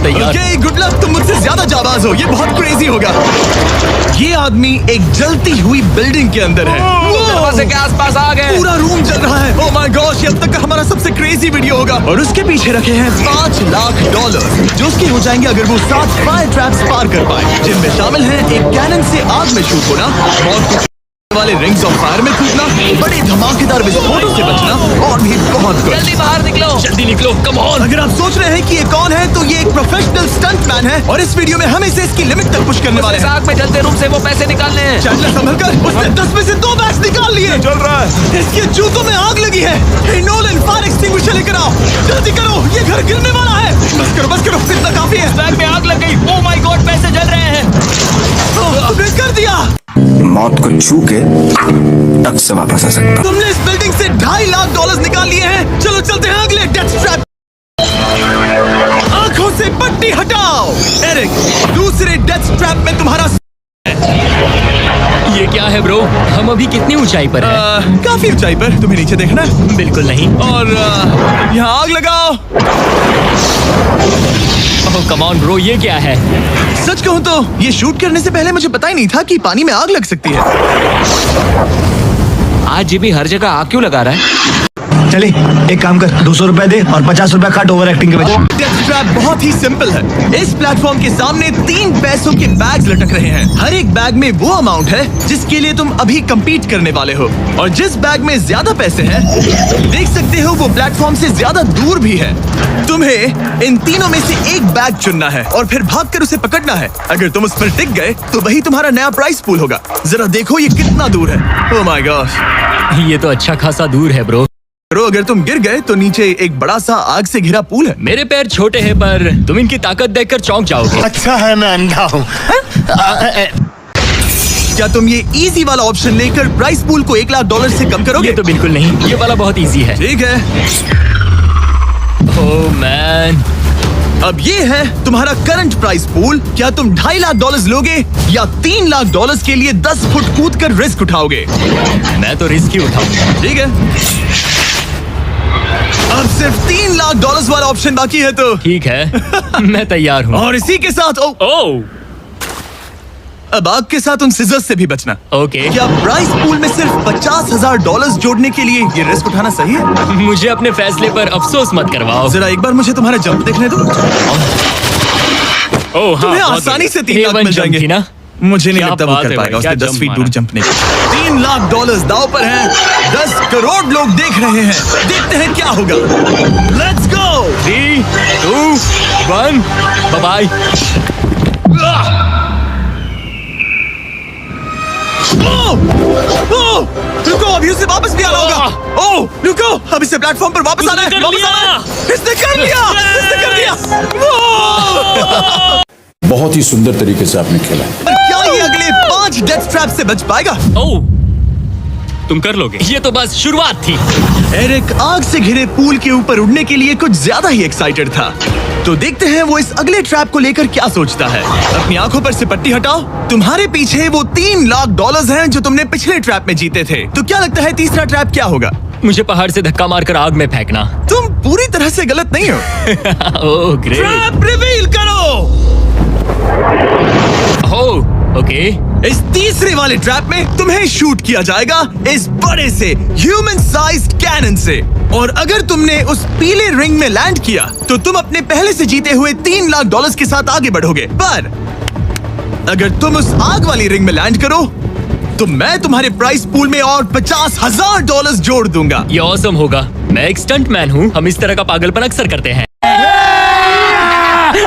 तैयार। Okay, good luck. तुम मुझसे ज्यादा जाबाज हो, ये बहुत क्रेजी होगा। ये आदमी एक जलती हुई बिल्डिंग के अंदर है। दरवाजे के आसपास आ गए। पूरा रूम जल रहा है। ओह माय गॉश, ये अब तक का हमारा सबसे क्रेजी वीडियो होगा। और उसके पीछे रखे हैं $5 लाख, जो उसके हो जाएंगे अगर वो 7 फायर ट्रैप्स पार कर पाए, जिनमें शामिल हैं एक कैनन से आग में शूट होना, मौत को वाले रिंग्स ऑफ फायर में कूदना, बड़े धमाकेदार विस्फोटों से बचना और भी बहुत कुछ। जल्दी बाहर निकलो, जल्दी निकलो, कम ऑन। अगर आप सोच रहे हैं कि ये कौन है, तो ये एक प्रोफेशनल स्टंट मैन है और इस वीडियो में हम इसे इसकी लिमिट तक पुश करने वाले हैं। आग में जलते रूम से वो पैसे निकालने हैं। चैंडलर संभल कर, उसने 10 में से 2 बैग्स निकाल लिए। चल रहा है। इसके जूतों में आग लगी है। हे नोलन, फायर एक्सटिंग्विशर लेकर आओ, जल्दी करो, ये घर गिरने वाला है। बस करो, इतना काफी है। बैग में आग लग गई। ओह माय गॉड, पैसे जल रहे हैं। तुमने कर दिया। मौत को छू के टक से वापस आ सकता। तुमने इस बिल्डिंग से $2.5 लाख निकाल लिए हैं। चलो चलते हैं अगले डेथ ट्रैप। आंखों से पट्टी हटाओ। एरिक, दूसरे डेथ ट्रैप में तुम्हारा ये क्या है ब्रो? हम अभी कितनी ऊंचाई पर हैं? काफी ऊंचाई पर। तुम्हें नीचे देखना है? बिल्कुल नहीं। और यहाँ आग लगाओ। ओह कम ऑन ब्रो, ये क्या है? सच कहूँ तो ये शूट करने से पहले मुझे पता ही नहीं था कि पानी में आग लग सकती है। आज ये भी हर जगह आग क्यों लगा रहा है? चले एक काम कर, 200 रुपए दे और 50 रुपए काट ओवर एक्टिंग के वजह। डेथ ट्रैप बहुत ही सिंपल है। इस प्लेटफॉर्म के सामने 3 पैसों के बैग्स लटक रहे हैं। हर एक बैग में वो अमाउंट है जिसके लिए तुम अभी compete करने वाले हो, और जिस बैग में ज्यादा पैसे हैं, देख सकते हो वो प्लेटफॉर्म से ज्यादा दूर भी है। तुम्हें इन तीनों में से एक बैग चुनना है और फिर भागकर उसे पकड़ना है। अगर तुम उस पर टिक गए तो वही तुम्हारा नया प्राइस पूल होगा। जरा देखो ये कितना दूर है। ओह माय गॉश, ये तो अच्छा खासा दूर है ब्रो। अगर तुम गिर गए तो नीचे एक बड़ा सा आग से घिरा पूल है। मेरे पैर छोटे हैं पर तुम इनकी ताकत देखकर चौंक जाओगे। अच्छा है मैं अंधा हूँ। क्या तुम ये इजी वाला ऑप्शन लेकर प्राइस पूल को $1 लाख से कम करोगे? ये तो बिल्कुल नहीं, ये वाला बहुत इजी है। ठीक है। ओह मैन, अब ये है तुम्हारा करंट प्राइस पूल। क्या तुम $2.5 लाख लोगे या $3 लाख के लिए 10 फुट कूद कर रिस्क उठाओगे? मैं तो रिस्क ही उठाऊंगा। ठीक है, अब सिर्फ $3 लाख वाला ऑप्शन बाकी है तो ठीक है, मैं तैयार हूँ। और इसी के साथ ओह अब आग के साथ उन सिजर्स से भी बचना। ओके। क्या प्राइस पूल में सिर्फ $50,000 जोड़ने के लिए ये रिस्क उठाना सही है? मुझे अपने फैसले पर अफसोस मत करवाओ। जरा एक बार मुझे तुम्हारा जंप देखने दो। ओह हाँ, तुम्हें आसानी से 3 लाख मिल जाएंगे। ना? मुझे नहीं क्या लगता वो बात कर है पाएगा। भाई, उसने क्या 10 फीट जंप दूर मारा। जंप नहीं किया। $3 लाख दांव पर हैं। 10 करोड़ लोग देख रहे हैं। देखते हैं क्या होगा। Let's go. 3, 2, 1, बाय। रुको, अभी उसे वापस भी आना होगा। ओह रुको, अब इसे प्लेटफॉर्म पर वापस आना है। वापस आना है। इसने कर लिया। इसने कर दिया। बहुत ही सुंदर तरीके से आपने खेला। पर क्या ये अगले 5 डेथ ट्रैप से बच पाएगा? ओह, तुम कर लोगे। ये तो बस शुरुआत थी। एरिक आग से घिरे पूल के ऊपर उड़ने के लिए कुछ ज्यादा ही एक्साइटेड था। तो देखते हैं वो इस अगले ट्रैप को लेकर क्या सोचता है। अपनी आंखों पर से पट्टी हटाओ। तुम्हारे पीछे वो $3 लाख हैं जो तुमने पिछले ट्रैप में जीते थे। तो क्या लगता है तीसरा ट्रैप क्या होगा? मुझे पहाड़ से धक्का मारकर आग में फेंकना। तुम पूरी तरह से गलत नहीं हो। Oh great. ट्रैप रिवील करो। Oh okay. इस तीसरे वाले ट्रैप में तुम्हें शूट किया जाएगा इस बड़े से ह्यूमन साइज्ड कैनन से, और अगर तुमने उस पीले रिंग में लैंड किया तो तुम अपने पहले से जीते हुए $3 लाख के साथ आगे बढ़ोगे। पर अगर तुम उस आग वाली रिंग में लैंड करो तो मैं तुम्हारे प्राइस पूल में और $50,000 जोड़ दूंगा। ये ऑसम होगा। मैं एक स्टंट मैन हूँ, हम इस तरह का पागलपन अक्सर करते हैं।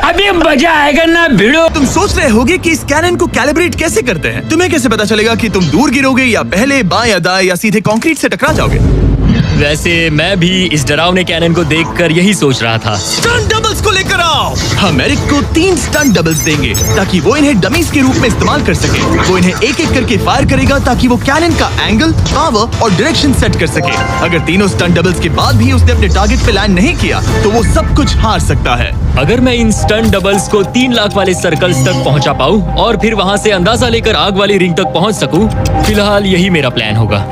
अभी मजा आएगा ना भिड़ो। तुम सोच रहे होगे कि इस कैनन को कैलिब्रेट कैसे करते हैं। तुम्हें कैसे पता चलेगा कि तुम दूर गिरोगे या पहले बाएं या दाएं या सीधे कंक्रीट से टकरा जाओगे? वैसे मैं भी इस डरावने कैनन को देखकर यही सोच रहा था। स्टंट डबल्स को लेकर आओ। हम एरिक को 3 स्टंट डबल्स देंगे ताकि वो इन्हें डमीज के रूप में इस्तेमाल कर सके। वो इन्हें एक एक करके फायर करेगा ताकि वो कैनन का एंगल, पावर और डायरेक्शन सेट कर सके। अगर तीनों स्टंट डबल्स के बाद भी उसने अपने टारगेट पे लैंड नहीं किया तो वो सब कुछ हार सकता है। अगर मैं इन स्टंट डबल्स को 3 लाख वाले सर्कल्स तक पहुंचा पाऊं और फिर वहां से अंदाजा लेकर आग वाली रिंग तक पहुंच सकूं, फिलहाल यही मेरा प्लान होगा।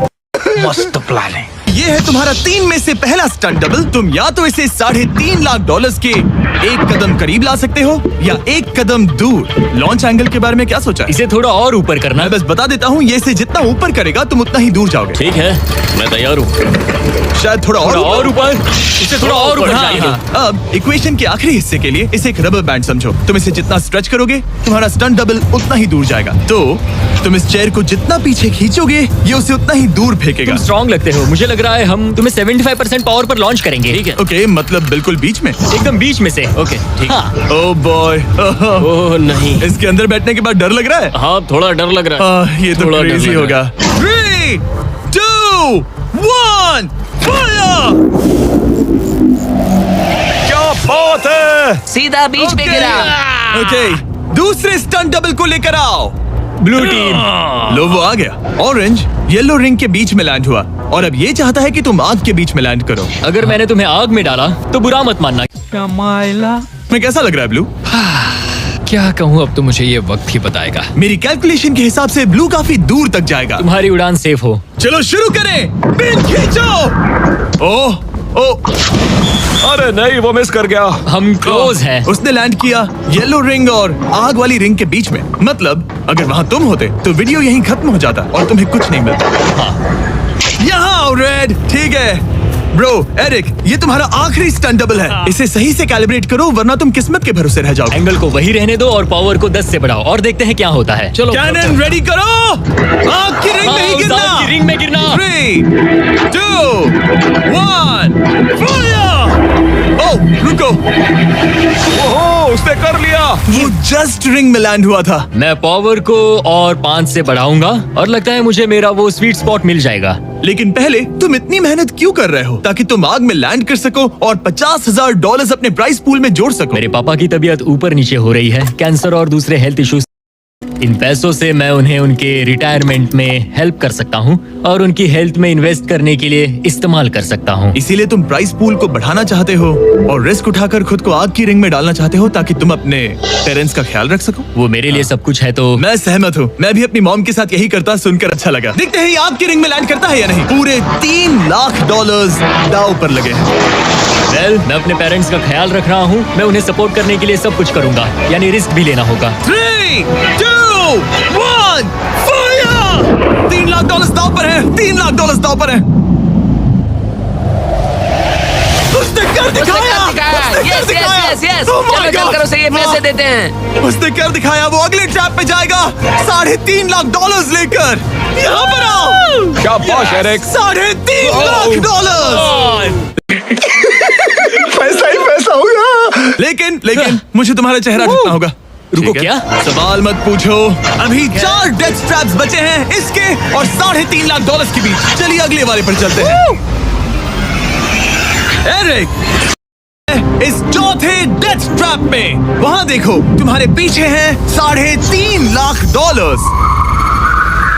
मस्त प्लान है। ये है तुम्हारा 3 में से पहला स्टंट डबल। तुम या तो इसे $3.5 लाख के एक कदम करीब ला सकते हो या एक कदम दूर। लॉन्च एंगल के बारे में क्या सोचा है? इसे थोड़ा और ऊपर करना। मैं बस बता देता हूँ, ये इसे जितना ऊपर करेगा तुम उतना ही दूर जाओगे। ठीक है, मैं तैयार हूँ। शायद थोड़ा और ऊपर, इसे थोड़ा और ऊपर हाँ, चाहिए। हाँ। अब इक्वेशन के आखिरी हिस्से के लिए इसे एक रबर बैंड समझो। तुम इसे जितना स्ट्रेच करोगे तुम्हारा स्टंट डबल उतना ही दूर जाएगा। तो तुम इस चेयर को जितना पीछे खींचोगे ये उसे उतना ही दूर फेंकेगा। तुम स्ट्रॉन्ग लगते हो। मुझे लग रहा है हम तुम्हें 75% पावर पर लॉन्च करेंगे। ठीक है, ओके, मतलब बिल्कुल बीच में। एकदम बीच में से। ओके, ठीक। हाँ। ओह बॉय, ओह नहीं, इसके अंदर बैठने के बाद डर लग रहा है। हाँ थोड़ा डर लग रहा है। ये तो थोड़ा डर क्रेजी लग होगा। रहा 3, 2, 1, फायर! क्या बात है! सीधा बीच में गिरा। ओके, दूसरे स्टंट डबल को लेकर आओ। Blue team. लो वो आ गया। ऑरेंज येलो रिंग के बीच में लैंड हुआ और अब ये चाहता है कि तुम आग के बीच में लैंड करो। अगर मैंने तुम्हें आग में डाला तो बुरा मत मानना। मैं कैसा लग रहा है ब्लू? क्या कहूँ, अब तो मुझे ये वक्त ही बताएगा। मेरी कैलकुलेशन के हिसाब से ब्लू काफी दूर तक जाएगा। तुम्हारी उड़ान सेफ हो। चलो शुरू करें। पिन खींचो। ओह अरे नहीं, वो मिस कर गया। हम क्लोज हैं। उसने लैंड किया येलो रिंग और आग वाली रिंग के बीच में। मतलब अगर वहाँ तुम होते तो वीडियो यहीं खत्म हो जाता और तुम्हें कुछ नहीं मिलता। यहाँ आओ रेड। ठीक है ब्रो, एरिक, ये तुम्हारा आखिरी स्टंट डबल है। इसे सही से कैलिब्रेट करो वरना तुम किस्मत के भरोसे रह जाओगे। एंगल को वही रहने दो और पावर को 10 से बढ़ाओ और देखते हैं क्या होता है। चलो कैनन रेडी करो। आग की रिंग में ही गिरना। आग की रिंग में गिरना। 3, 2, 1, फायर! ओह रुको, ओहो, उसने कर लिया। वो जस्ट रिंग में लैंड हुआ था। मैं पावर को और 5 से बढ़ाऊंगा और लगता है मुझे मेरा वो स्वीट स्पॉट मिल जाएगा। लेकिन पहले तुम इतनी मेहनत क्यों कर रहे हो? ताकि तुम आग में लैंड कर सको और $50,000 अपने प्राइस पूल में जोड़ सको। मेरे पापा की तबीयत ऊपर नीचे हो रही है, कैंसर और दूसरे हेल्थ इश्यूज। इन पैसों से मैं उन्हें उनके रिटायरमेंट में हेल्प कर सकता हूँ और उनकी हेल्थ में इन्वेस्ट करने के लिए इस्तेमाल कर सकता हूँ। इसीलिए तुम प्राइस पूल को बढ़ाना चाहते हो और रिस्क उठाकर खुद को आग की रिंग में डालना चाहते हो ताकि तुम अपने पेरेंट्स का ख्याल रख सको। वो मेरे लिए सब कुछ है तो मैं सहमत हूँ। मैं भी अपनी मॉम के साथ यही करता, सुनकर अच्छा लगा। देखते हैं ये आग की रिंग में लैंड करता है या नहीं। पूरे $3 लाख दांव पर लगे हैं। वेल, मैं अपने पेरेंट्स का ख्याल रख रहा हूँ। मैं उन्हें सपोर्ट करने के लिए सब कुछ करूंगा, यानी रिस्क भी लेना होगा। 3, 2, 1, फायर! $3 लाख दांव पर है। $3 लाख दांव पर है। उसने कर दिखाया। Yes yes yes. Oh my चलो God! चल कर उसे ये पैसे हाँ। देते हैं। उसने कर दिखाया। वो अगले ट्रैप पे जाएगा $3.5 लाख लेकर। यहाँ पर आओ। शाबाश एरिक। $3.5 लाख। पैसा ही पैसा होगा। लेकिन मुझे तुम्हारा चेहरा ढूंढना होगा। रुको, ठीक है? क्या? सवाल मत पूछो। अभी 4 डेथ ट्रैप्स बचे हैं, इसके और $3.5 लाख के बीच। चलिए अगले वाले पर चलते हैं। एरिक, इस चौथे डेथ ट्रैप में वहां देखो, तुम्हारे पीछे है $3.5 लाख,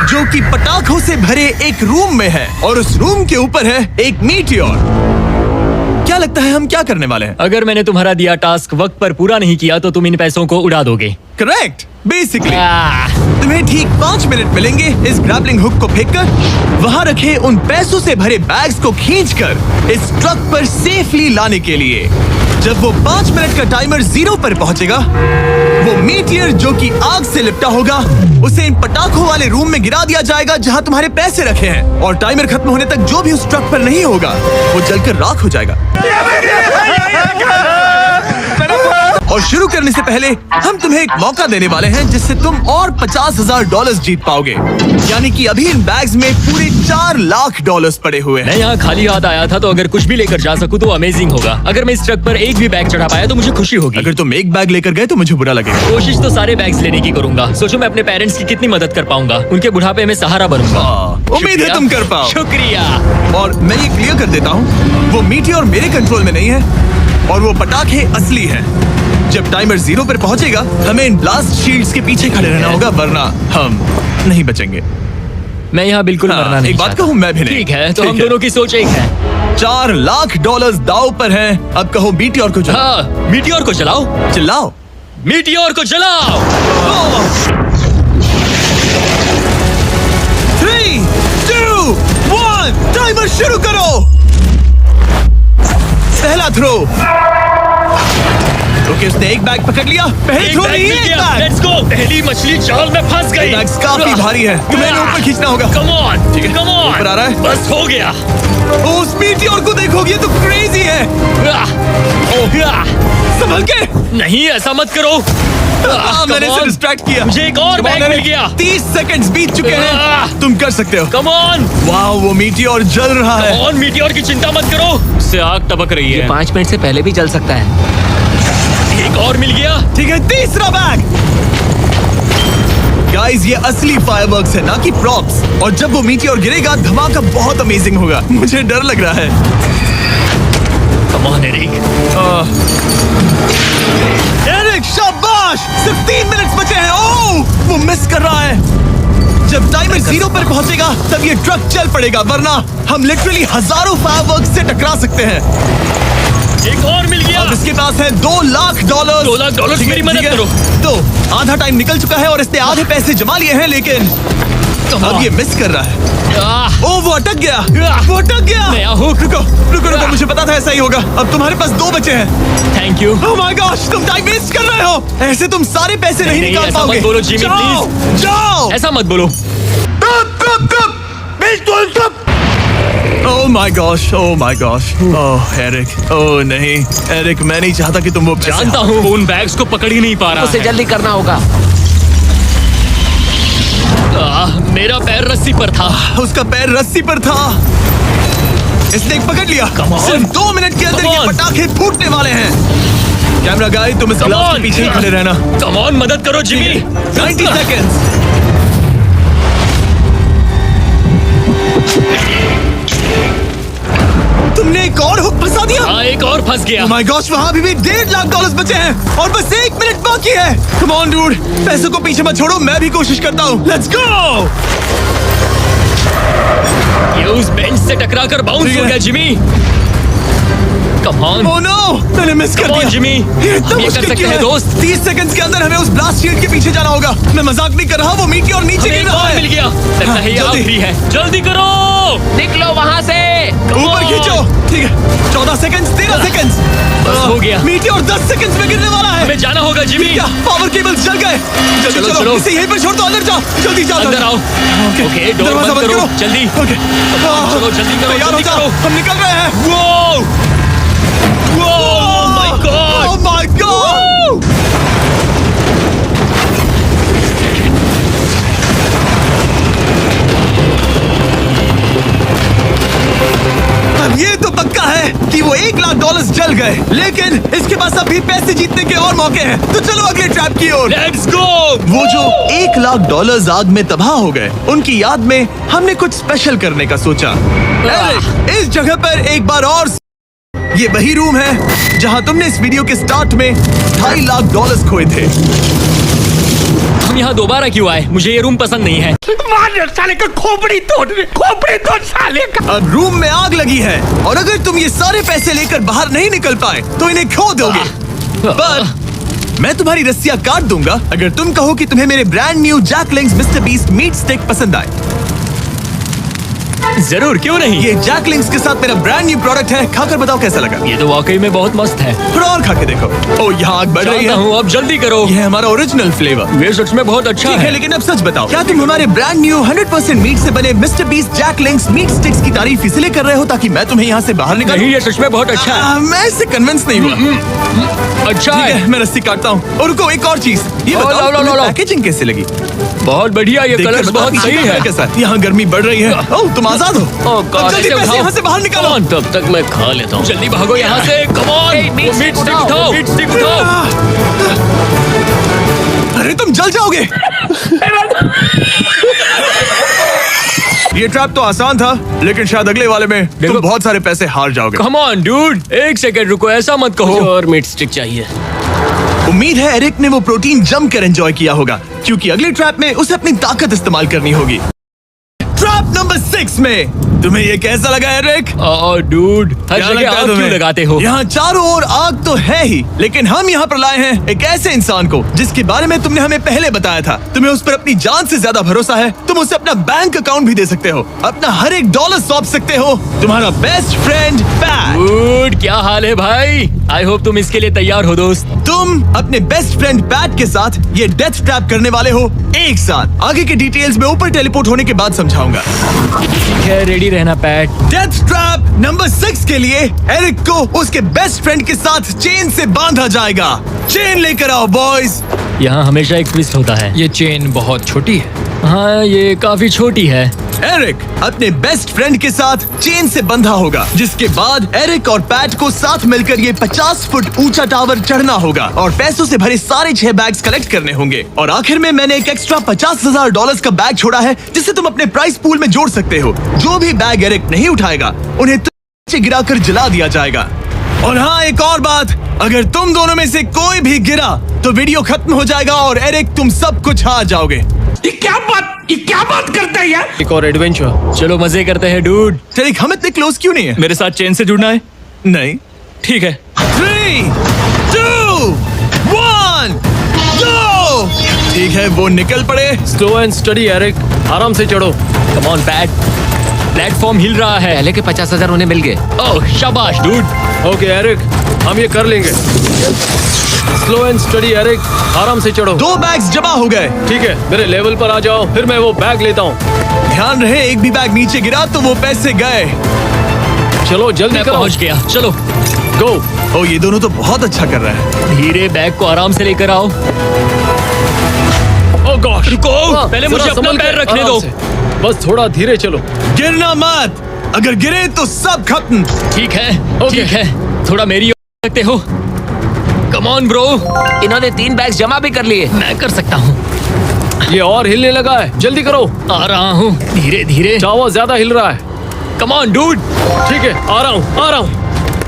जो कि पटाखों से भरे एक रूम में है और उस रूम के ऊपर है एक मीटियोर। क्या लगता है हम क्या करने वाले हैं? अगर मैंने तुम्हारा दिया टास्क वक्त पर पूरा नहीं किया तो तुम इन पैसों को उड़ा दोगे। करेक्ट। बेसिकली आह, तुम्हें ठीक 5 मिनट मिलेंगे इस ग्रैपलिंग हुक को फेंककर वहां रखे उन पैसों से भरे बैग्स को खींचकर इस ट्रक पर सेफली लाने के लिए। जब वो 5 मिनट का टाइमर 0 पर पहुंचेगा, वो मीटियर जो कि आग से लिपटा होगा उसे इन पटाखों वाले रूम में गिरा दिया जाएगा जहां तुम्हारे पैसे रखे हैं। और टाइमर खत्म होने तक जो भी उस ट्रक पर नहीं होगा वो जलकर राख हो जाएगा। और शुरू करने से पहले हम तुम्हें एक मौका देने वाले हैं जिससे तुम और $50,000 जीत पाओगे। यानी कि अभी इन बैग्स में पूरे $4 लाख पड़े हुए हैं। मैं यहाँ खाली हाथ आया था तो अगर कुछ भी लेकर जा सकूँ तो अमेजिंग होगा। अगर मैं इस ट्रक पर एक भी बैग चढ़ा पाया तो मुझे खुशी होगी। अगर तुम एक बैग लेकर गए तो मुझे बुरा लगेगा। कोशिश तो सारे बैग्स लेने की करूंगा। सोचो मैं अपने पेरेंट्स की कितनी मदद कर पाऊंगा। उनके बुढ़ापे में सहारा बनूंगा। उम्मीद है शुक्रिया। तुम कर पाओ। शुक्रिया। और मैं ये क्लियर कर देता हूँ, वो मीटियोर मेरे कंट्रोल में नहीं है और वो पटाखे असली हैं। जब टाइमर 0 पर पहुंचेगा हमें इन ब्लास्ट शील्ड्स के पीछे खड़े रहना होगा वरना हम नहीं बचेंगे। मैं यहाँ बिल्कुल हाँ, मरना नहीं एक बात चाहता। कहूँ, मैं भी नहीं। ठीक है, तो ठीक हम है। दोनों की सोच एक है। $4 लाख दाव पर हैं। अब कहो मीटियोर को जलाओ। हाँ, मीटियोर को चलाओ। चिल्लाओ। मीटियोर को चलाओ। 3, 2, 1, टाइमर शुरू करो। पहला थ्रो। ओके, उसने एक बैग पकड़ लिया। पहले थ्रो नहीं, एक बैग। Let's go. पहली मछली जाल में फंस गई। बैग्स काफी भारी है, तुम्हें इन्हें ऊपर खींचना होगा। कम ऑन, ठीक है, कम ऑन। ऊपर आ रहा है। बस हो गया। ओ, उस मीटियोर को देखोगे, ये तो क्रेजी है। संभल के। नहीं, ऐसा मत करो। मैंने इसे डिस्ट्रैक्ट किया। मुझे एक और बैग मिल गया। 30 सेकंड्स बीत चुके हैं। तुम कर सकते हो। कम ऑन, वाह, वो मीटियोर जल रहा है। Come on. मीटियोर की चिंता मत करो, उससे आग टपक रही है। 5 मिनट से पहले भी जल सकता है। एक और मिल गया। ठीक है, तीसरा बैग। गाइस, ये असली फायरवर्क्स है, ना कि प्रॉप्स। और जब वो मीटियोर गिरेगा, धमाका बहुत अमेजिंग होगा। मुझे डर लग रहा है। Come on Eric. एरिक, शाबाश! सिर्फ 3 मिनट बचे हैं। ओह, वो मिस कर रहा है। जब टाइमर 0 पर पहुंचेगा, तब ये ट्रक चल पड़ेगा, वरना हम लिटरली हजारों फायरवर्क्स से टकरा सकते हैं। एक और मिल गया। अब इसके पास है $2 लाख। $2 लाख, ठीक है, मेरी मदद ठीक है। करो। तो आधा टाइम निकल चुका है और इसने आधे पैसे जमा लिए हैं, लेकिन अब ये मिस कर रहा है। ओह, वो अटक गया। वो अटक गया। नया हुक। रुको रुको रुको, मुझे पता था ऐसा ही होगा। अब तुम्हारे पास 2 बचे हैं। Thank you. Oh my gosh, तुम टाइम वेस्ट कर रहे हो। ऐसे तुम सारे पैसे नहीं निकाल ऐसा पाओगे। मत बोलो जिमी, जाओ, प्लीज। जाओ। ऐसा मत बोलो। Oh my gosh, oh my gosh. Oh Eric, oh नहीं एरिक, मैं नहीं चाहता कि तुम वो पैसे जानता हूँ, उन बैग्स को पकड़ ही नहीं पा रहा उसे है। जल्दी करना होगा। मेरा पैर रस्सी पर था। उसका पैर रस्सी पर था। इसने एक पकड़ लिया। Come on. सिर्फ 2 मिनट के अंदर Come ये on. पटाखे फूटने वाले हैं। कैमरा गाय, तुम इस Come ग्लास के on. पीछे ही खड़े रहना। कम ऑन, मदद करो जिमी। 90 सेकेंड्स। तुमने एक और हुक फंसा दिया। हाँ, एक और फंस गया। माय गॉश, वहाँ अभी भी $1.5 लाख बचे हैं और बस 1 मिनट बाकी है। कम ऑन डूड, पैसों को पीछे मत छोड़ो, मैं भी कोशिश करता हूँ। Let's go. ये उस बेंच से टकरा कर बाउंस ठीक हो है। गया Jimmy. Come on. Oh no, मैंने मिस कर Come on, दिया। Jimmy. ये इतना हम ये कर मुश्किल सकते क्यों हैं, है? दोस्त। 30 सेकंड्स के अंदर हमें उस ब्लास्ट शील्ड के पीछे जाना होगा। मैं मजाक नहीं कर रहा, वो मीटियोर नीचे हमें गिर एक रहा और है। मिल गया। लगता है ये जल्दी। आखिरी है। जल्दी करो। निकलो वहाँ से। ऊपर on. खींचो। ठीक है, 14 सेकंड्स, 13 सेकंड्स। बस हो गया। मीटियोर 10 सेकंड्स में गिरने वाला है। हमें जाना होगा जिमी। क्या पावर केबल्स जल गए? जल्दी चलो, चलो, चलो। इसे यहीं पर छोड़ दो, अंदर जाओ। जल्दी जाओ, अंदर आओ। ओके, डोर दरवाजा बंद करो। जल्दी। ओके, चलो, जल्दी करो, तैयार हो जल्दी जाओ, करो। हम निकल रहे हैं। वो my God. Oh my God. अब ये तो पक्का है कि वो $1 लाख जल गए, लेकिन इसके पास अभी पैसे जीतने के और मौके हैं। तो चलो अगले ट्रैप की ओर। Let's go. वो जो $1 लाख आग में तबाह हो गए, उनकी याद में हमने कुछ स्पेशल करने का सोचा। एरिक, इस जगह पर एक बार और। ये वही रूम है जहां तुमने इस वीडियो के स्टार्ट में $2.5 लाख खोए थे। हम यहाँ दोबारा क्यों आए? मुझे ये रूम पसंद नहीं है। साले का खोपड़ी तोड़ साले का। अब रूम में आग लगी है और अगर तुम ये सारे पैसे लेकर बाहर नहीं निकल पाए तो इन्हें खो दोगे। पर मैं तुम्हारी रस्सियां काट दूंगा अगर तुम कहो कि तुम्हें मेरे brand new Jack Link's mister beast meat stick पसंद आए। जरूर, क्यों नहीं। ये जैकलिंग्स के साथ मेरा ब्रांड न्यू प्रोडक्ट है, खाकर बताओ कैसा लगा। ये तो वाकई में बहुत मस्त है। थोड़ा और खा के देखो। ओ, यहाँ आग बढ़ रही जानता है। हूँ, अब जल्दी करो। ये है हमारा ओरिजिनल फ्लेवर। ये सच में बहुत अच्छा ठीक है, है। लेकिन अब सच बताओ, क्या तुम हमारे ब्रांड न्यू 100% मीट से बने मिस्टर बीस्ट जैकलिंग्स मीट स्टिक्स की तारीफ इसलिए कर रहे हो ताकि मैं तुम्हें यहाँ से बाहर निकालूं? नहीं, ये सच में बहुत अच्छा है। मैं इससे कन्विंस नहीं हुआ। अच्छा ठीक है। है, मैं रस्सी काटता हूँ। और रुको, एक और चीज, ये लो, बताओ लो, लो, तुम्हें लो। पैकेजिंग कैसे लगी? बहुत बढ़िया, ये देखकर कलर्स बताओ बहुत पीछे सही का है। कैसा? यहाँ गर्मी बढ़ रही है। ओह, तुम आजाद हो। God, अब जल्दी ऐसे पैसे उठाओ। यहाँ से बाहर निकालो। Come on, तब तक मैं खा लेता हूँ। जल्दी भागो यहाँ से। Come on. Hey, meat stick उठाओ। मीट स्टिक उठाओ। अरे तुम जल जाओगे। ये ट्रैप तो आसान था, लेकिन शायद अगले वाले में तुम देखो। बहुत सारे पैसे हार जाओगे। कम ऑन डूड, एक सेकंड रुको, ऐसा मत कहो। और मीट स्टिक चाहिए। उम्मीद है एरिक ने वो प्रोटीन जमकर एंजॉय किया होगा, क्योंकि अगले ट्रैप में उसे अपनी ताकत इस्तेमाल करनी होगी। ट्रैप नंबर 6 में तुम्हें ये कैसा लगा एरिक? डूड, हर क्या जगह लगता है आग क्यों तुम्हें? लगाते हो? यहाँ चारों ओर आग तो है ही, लेकिन हम यहाँ पर लाए हैं एक ऐसे इंसान को जिसके बारे में तुमने हमें पहले बताया था। तुम्हें उस पर अपनी जान से ज्यादा भरोसा है। तुम उसे अपना बैंक अकाउंट भी दे सकते हो, अपना हर एक $1 सौंप सकते हो। तुम्हारा बेस्ट फ्रेंड पैट। डूड, क्या हाल है भाई? आई होप तुम इसके लिए तैयार हो दोस्त। तुम अपने बेस्ट फ्रेंड पैट के साथ ये डेथ ट्रैप करने वाले हो एक साथ। आगे के डिटेल्स में ऊपर टेलीपोर्ट होने के बाद समझाऊंगा। ठीक है, रेडी रहना पैट। डेथ ट्रैप नंबर 6 के लिए एरिक को उसके बेस्ट फ्रेंड के साथ चेन से बांधा जाएगा। चेन लेकर आओ बॉयज। यहाँ हमेशा एक ट्विस्ट होता है। ये चेन बहुत छोटी है। हाँ, ये काफी छोटी है। एरिक अपने बेस्ट फ्रेंड के साथ चेन से बंधा होगा, जिसके बाद एरिक और पैट को साथ मिलकर ये 50 फुट ऊंचा टावर चढ़ना होगा और पैसों से भरे सारे 6 बैग्स कलेक्ट करने होंगे। और आखिर में मैंने एक एक्स्ट्रा $50,000 का बैग छोड़ा है, जिसे तुम अपने प्राइस पूल में जोड़ सकते हो। जो भी बैग एरिक नहीं उठाएगा उन्हें नीचे गिराकर जला दिया जाएगा। और हाँ, एक और बात, अगर तुम दोनों में से कोई भी गिरा तो वीडियो खत्म हो जाएगा और एरिक तुम सब कुछ हार जाओगे। ये क्या बात करता है यार? एक और एडवेंचर। चलो मजे करते हैं डूड। एरिक, हम इतने क्लोज क्यों नहीं है? मेरे साथ चेन से जुड़ना है? नहीं। ठीक है। 3, 2, 1, go! ठीक है, वो निकल पड़े। स्लो एंड स्टडी एरिक, आराम से चढ़ो। कम ऑन पैट, प्लेटफॉर्म हिल रहा है। पहले के 50,000 उन्हें मिल गए। ओह शाबाश डूड। ओके एरिक, हम ये कर लेंगे। स्लो एंड स्टडी एरिक, आराम से चढ़ो। 2 बैग्स जमा हो गए। ठीक है, मेरे लेवल पर आ जाओ, फिर मैं वो बैग लेता हूँ। ध्यान रहे, एक भी बैग नीचे गिरा तो वो पैसे गए। चलो जल्दी मैं करो। पहुंच गया। चलो गो। ओ, ये दोनों तो बहुत अच्छा कर रहे हैं। धीरे बैग को आराम से लेकर आओ। ओह गॉड, रुको, पहले मुझे अपना पैर रखने दो। बस थोड़ा धीरे चलो। गिरना मत, अगर गिरे तो सब खत्म। ठीक है, ओके। ठीक है, थोड़ा मेरी ओर सकते हो। कम ऑन ब्रो, इन्होंने 3 बैग्स जमा भी कर लिए। मैं कर सकता हूँ। ये और हिलने लगा है, जल्दी करो। आ रहा हूँ, धीरे धीरे। टावर ज्यादा हिल रहा है। Come on dude. ठीक है, आ रहा हूँ।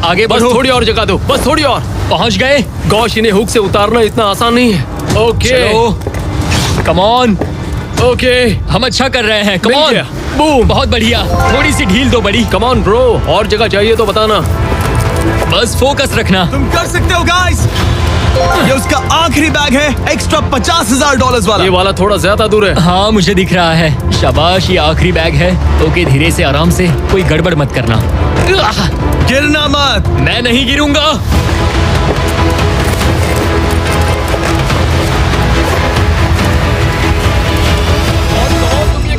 आगे बस बढ़ो। थोड़ी और जगह दो, बस थोड़ी और। पहुंच गए। गॉश, इन्हें हुक से उतारना इतना आसान नहीं है। ओके चलो, कम ऑन। ओके, हम अच्छा कर रहे हैं। कम मिल ऑन। गया। बूम। बहुत बढ़िया, थोड़ी सी ढील दो बड़ी। कम ऑन ब्रो, और जगह चाहिए तो बताना। बस फोकस रखना। तुम कर सकते हो गाइस। ये उसका आखिरी बैग है, एक्स्ट्रा $50,000 वाला। ये वाला थोड़ा ज्यादा दूर है। हाँ, मुझे दिख रहा है। शाबाश, ये आखिरी बैग है। ओके, धीरे से, आराम से, कोई गड़बड़ मत करना। गिरना मत। मैं नहीं गिरूंगा।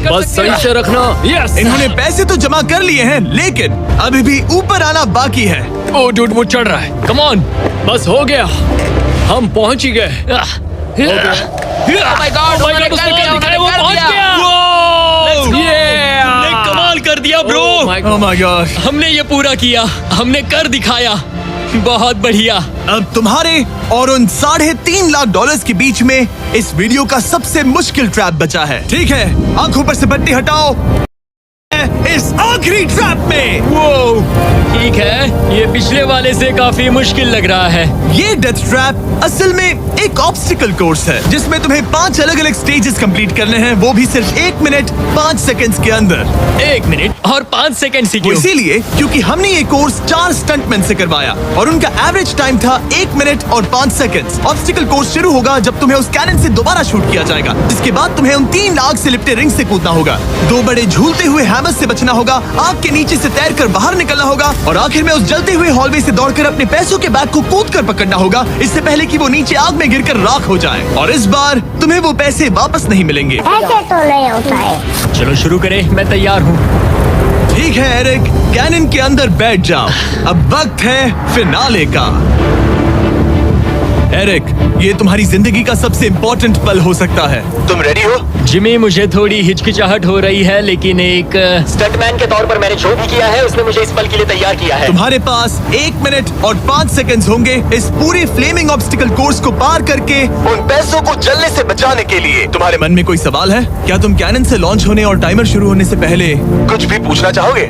बस सही से रखना। यस। इन्होंने पैसे तो जमा कर लिए हैं, लेकिन अभी भी ऊपर आना बाकी है। ओ डूड, वो चढ़ रहा है। Come on. बस हो गया, हम पहुंच ही गए। Oh my God, उन्होंने कर दिया, उन्होंने वो कर पहुंच दिया। गया। हमने कमाल कर दिया ब्रो। Oh my gosh। हमने ये पूरा किया, हमने कर दिखाया। बहुत बढ़िया। अब तुम्हारे और उन $3.5 लाख के बीच में इस वीडियो का सबसे मुश्किल ट्रैप बचा है। ठीक है, आंखों पर से पट्टी हटाओ। इस आखिरी ट्रैप में वो ठीक है, ये पिछले वाले से काफी मुश्किल लग रहा है। ये डेथ ट्रैप असल में एक ऑब्स्टिकल कोर्स है, जिसमें तुम्हें 5 अलग अलग स्टेजेस कंप्लीट करने हैं, वो भी सिर्फ 1 मिनट 5 सेकंड्स के अंदर। 1 मिनट और 5 सेकंड वो सीखिए। इसीलिए क्योंकि हमने ये कोर्स 4 स्टंटमैन से करवाया और उनका एवरेज टाइम था 1 मिनट और 5 सेकंड्स। ऑब्स्टिकल कोर्स शुरू होगा जब तुम्हें उस कैनन से दोबारा शूट किया जाएगा, जिसके बाद तुम्हें उन 3 लाख से लिपटे रिंग से कूदना होगा, 2 बड़े झूलते हुए हैमर से बचना होगा, आग के नीचे से तैरकर बाहर निकलना होगा और आखिर में उस जलते हुए हॉलवे से दौड़कर अपने पैसों के बैग को कूदकर पकड़ना होगा, इससे पहले कि वो नीचे आग में गिरकर राख हो जाए। और इस बार तुम्हें वो पैसे वापस नहीं मिलेंगे। ऐसे तो नहीं होता है। चलो शुरू करें, मैं तैयार हूँ। ठीक है एरिक, कैनन के अंदर बैठ जाओ। अब वक्त है फिनाले का। एरिक, ये तुम्हारी जिंदगी का सबसे इम्पोर्टेंट पल हो सकता है। तुम रेडी हो? जिमी, मुझे थोड़ी हिचकिचाहट हो रही है, लेकिन एक स्टंटमैन के तौर पर मैंने जो भी किया है उसने मुझे इस पल के लिए तैयार किया है। तुम्हारे पास 1 मिनट और 5 सेकंड्स होंगे इस पूरे फ्लेमिंग ऑब्स्टिकल कोर्स को पार करके उन पैसों को जलने से बचाने के लिए। तुम्हारे मन में कोई सवाल है? क्या तुम कैनन से लॉन्च होने और टाइमर शुरू होने से पहले कुछ भी पूछना चाहोगे?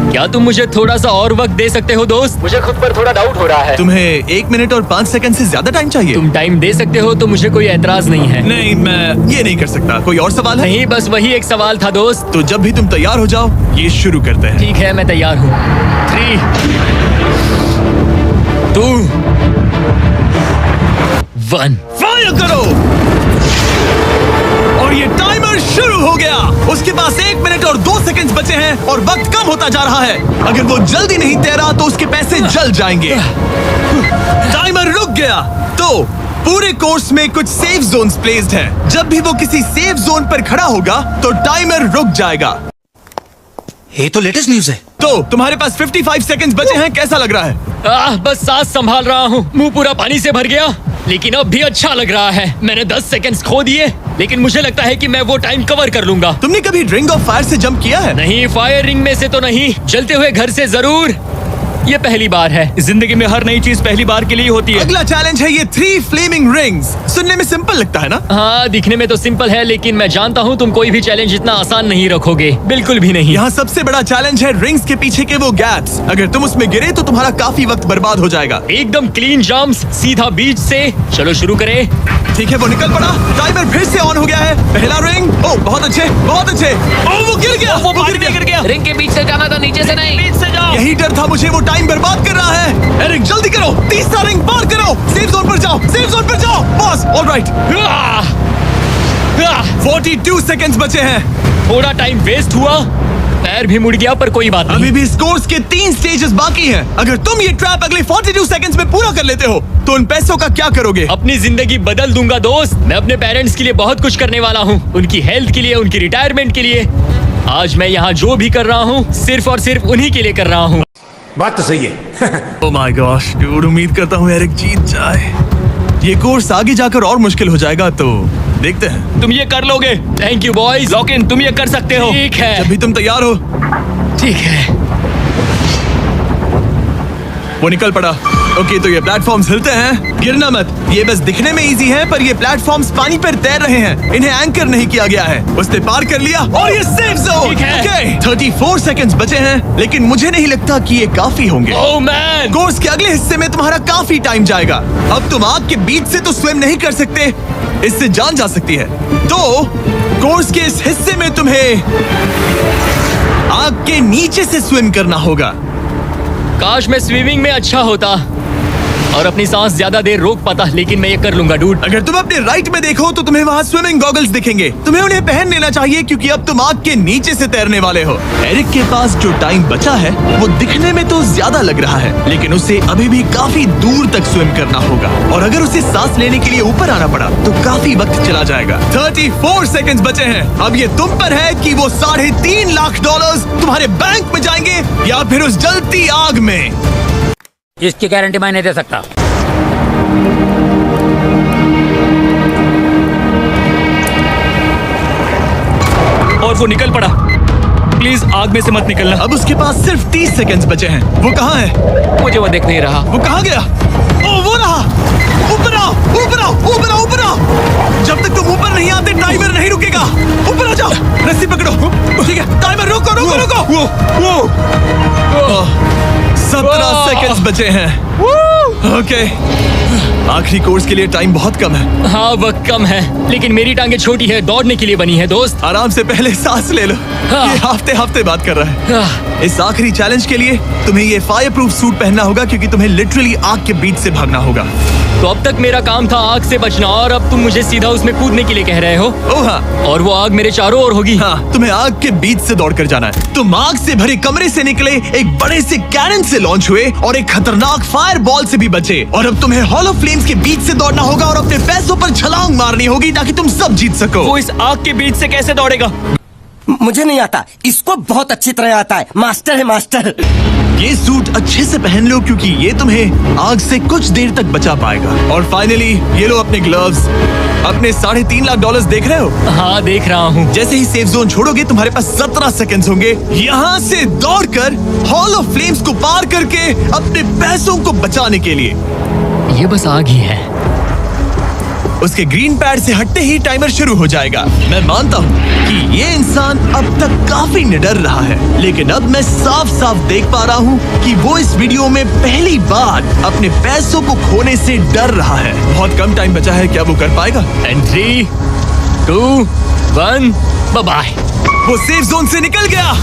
क्या तुम मुझे थोड़ा सा और वक्त दे सकते हो दोस्त? मुझे खुद पर थोड़ा डाउट हो रहा है। तुम्हें 1 मिनट और 5 सेकंड से ज्यादा टाइम चाहिए? तुम टाइम दे सकते हो तो मुझे कोई एतराज नहीं है। नहीं, मैं ये नहीं कर सकता। कोई और सवाल है? नहीं, बस वही एक सवाल था दोस्त। तो जब भी तुम तैयार हो जाओ, ये शुरू करते हैं। ठीक है, मैं तैयार हूँ। 3, 2, 1। फायर करो और ये टाइमर टाइमर शुरू हो गया। उसके पास 1 मिनट और 2 सेकंड्स बचे हैं और वक्त कम होता जा रहा है। अगर वो जल्दी नहीं तैरा तो उसके पैसे जल जाएंगे। टाइमर रुक गया। तो पूरे कोर्स में कुछ सेफ जोन्स प्लेस्ड हैं। जब भी वो किसी सेफ जोन पर खड़ा होगा तो टाइमर रुक जाएगा। ये तो लेटेस्ट न्यूज है। तो तुम्हारे पास 55 सेकंड्स बचे हैं। कैसा लग रहा है? बस सांस संभाल रहा हूँ, मुंह पूरा पानी से भर गया, लेकिन अब भी अच्छा लग रहा है। मैंने 10 सेकंड्स खो दिए, लेकिन मुझे लगता है कि मैं वो टाइम कवर कर लूंगा। तुमने कभी रिंग ऑफ फायर से जंप किया है? नहीं, फायर रिंग में से तो नहीं, जलते हुए घर से जरूर। ये पहली बार है। जिंदगी में हर नई चीज पहली बार के लिए होती है। अगला चैलेंज है ये 3 फ्लेमिंग रिंग्स। सुनने में सिंपल लगता है ना? हाँ, दिखने में तो सिंपल है, लेकिन मैं जानता हूँ तुम कोई भी चैलेंज इतना आसान नहीं रखोगे, बिल्कुल भी नहीं। यहाँ सबसे बड़ा चैलेंज है रिंग्स के पीछे के वो गैप्स। अगर तुम उसमें गिरे तो तुम्हारा काफी वक्त बर्बाद हो जाएगा। एकदम क्लीन जंप्स, सीधा बीच से। चलो शुरू करें। ठीक है, वो निकल पड़ा। टाइमर फिर से ऑन हो गया है। पहला रिंग। ओ बहुत अच्छे, बहुत अच्छे। ओ वो गिर गया, वो गिर गया। रिंग के बीच से जाना था, नीचे से नहीं। बीच से जाओ। यही डर था मुझे, वो टाइम बर्बाद कर रहा है। एरिक जल्दी करो, तीसरा रिंग पार करो। सेफ जोन पर जाओ, सेफ जोन पर जाओ। Boss, alright. 42 सेकंड्स बचे हैं। थोड़ा टाइम वेस्ट हुआ, पैर भी मुड़ गया, पर कोई बात अभी नहीं। भी स्कोर्स के 3 स्टेजेस बाकी हैं। अगर तुम ये ट्रैप अगले 42 सेकंड्स में पूरा कर लेते हो तो उन पैसों का क्या करोगे? अपनी जिंदगी बदल दूंगा दोस्त। मैं अपने पेरेंट्स के लिए बहुत कुछ करने वाला हूँ, उनकी हेल्थ के लिए, उनकी रिटायरमेंट के लिए। आज मैं यहाँ जो भी कर रहा हूँ सिर्फ और सिर्फ उन्हीं के लिए कर रहा हूँ। बात तो सही है। ओह माय गॉश डूड, उम्मीद करता हूँ एरिक जीत जाए। ये कोर्स आगे जाकर और मुश्किल हो जाएगा, तो देखते हैं। तुम ये कर लोगे। Thank you boys. Lock in, तुम ये कर सकते हो। ठीक है, जब भी तुम तैयार हो। ठीक है। वो निकल पड़ा। ओके, तो ये प्लेटफॉर्म्स हिलते हैं। गिरना मत। ये बस दिखने में इजी है, पर ये प्लेटफॉर्म्स पानी पर तैर रहे हैं। इन्हें एंकर नहीं किया गया है। उसने पार कर लिया और ये सेफ जोन। ठीक है। ओके, 34 सेकंड्स बचे हैं, लेकिन मुझे नहीं लगता कि ये काफी होंगे। ओह मैन, कोर्स के अगले हिस्से में तुम्हारा काफी टाइम जाएगा। अब तुम आग के बीच से तो स्विम नहीं कर सकते, इससे जान जा सकती है। तो कोर्स के इस हिस्से में तुम्हें आग के नीचे से स्विम करना होगा। काश मैं स्विमिंग में अच्छा होता और अपनी सांस ज्यादा देर रोक पाता, लेकिन मैं ये कर लूंगा डूड। अगर तुम अपने राइट में देखो तो तुम्हें वहाँ स्विमिंग गॉगल्स दिखेंगे। तुम्हें उन्हें पहन लेना चाहिए क्योंकि अब तुम आग के नीचे से तैरने वाले हो। एरिक के पास जो टाइम बचा है वो दिखने में तो ज्यादा लग रहा है, लेकिन उसे अभी भी काफी दूर तक स्विम करना होगा। और अगर उसे सांस लेने के लिए ऊपर आना पड़ा तो काफी वक्त चला जाएगा। 34 सेकंड्स बचे हैं। अब ये तुम पर है कि वो $3.5 लाख तुम्हारे बैंक में जाएंगे या फिर उस जलती आग में। इसकी गारंटी मैं नहीं दे सकता। और वो निकल पड़ा। प्लीज आग में से मत निकलना। अब उसके पास सिर्फ 30 सेकंड्स बचे हैं। वो कहाँ है? मुझे वो देख नहीं रहा। वो कहाँ गया? ओ वो रहा। ऊपर आओ, ऊपर आओ, ऊपर आओ, ऊपर आओ। जब तक तुम ऊपर नहीं आते टाइमर नहीं रुकेगा। ऊपर आ जाओ, रस्सी पकड़ो। ठीक है, टाइमर रोको, रोको, रोको। वो 17 सेकंड्स बचे हैं। ओके, आखिरी कोर्स के लिए टाइम बहुत कम है। हाँ, वक्त कम है, लेकिन मेरी टांगे छोटी है, दौड़ने के लिए बनी है दोस्त। आराम से पहले सांस ले लो। हाँ। ये हफ्ते हफ्ते बात कर रहा है। इस आखिरी चैलेंज के लिए तुम्हें ये फायर प्रूफ सूट पहनना होगा, क्योंकि तुम्हें लिटरली आग के बीच से भागना होगा। तो अब तक मेरा काम था आग से बचना, और अब तुम मुझे सीधा उसमें कूदने के लिए कह रहे हो। ओह हाँ, और वो आग मेरे चारों ओर होगी। हाँ, तुम्हें आग के बीच से दौड़कर जाना है। तुम आग से भरे कमरे से निकले, एक बड़े से कैनन से लॉन्च हुए और एक खतरनाक फायर बॉल से भी बचे। और अब तुम्हें हॉलो फ्लेम्स के बीच से दौड़ना होगा और अपने पैसों पर छलांग मारनी होगी ताकि तुम सब जीत सको। वो इस आग के बीच से कैसे दौड़ेगा? मुझे नहीं आता, इसको बहुत अच्छी तरह आता है। मास्टर है मास्टर। ये सूट अच्छे से पहन लो, क्योंकि ये तुम्हें आग से कुछ देर तक बचा पाएगा। और फाइनली ये लो अपने ग्लव्स। अपने $3.5 लाख देख रहे हो? हाँ, देख रहा हूँ। जैसे ही सेफ जोन छोड़ोगे तुम्हारे पास 17 सेकंड्स होंगे यहाँ से दौड़कर हॉल ऑफ फ्लेम्स को पार करके अपने पैसों को बचाने के लिए। ये बस आग ही है। उसके ग्रीन पैड से हटते ही टाइमर शुरू हो जाएगा। मैं मानता हूँ कि ये इंसान अब तक काफी निडर रहा है, लेकिन अब मैं साफ साफ देख पा रहा हूँ कि वो इस वीडियो में पहली बार अपने पैसों को खोने से डर रहा है। बहुत कम टाइम बचा है, क्या वो कर पाएगा? 3, 2, 1, बाय। वो सेफ जोन से निकल गया।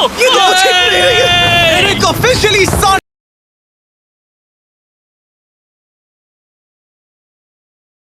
ये तो कुछ ही नहीं रही है। Eric officially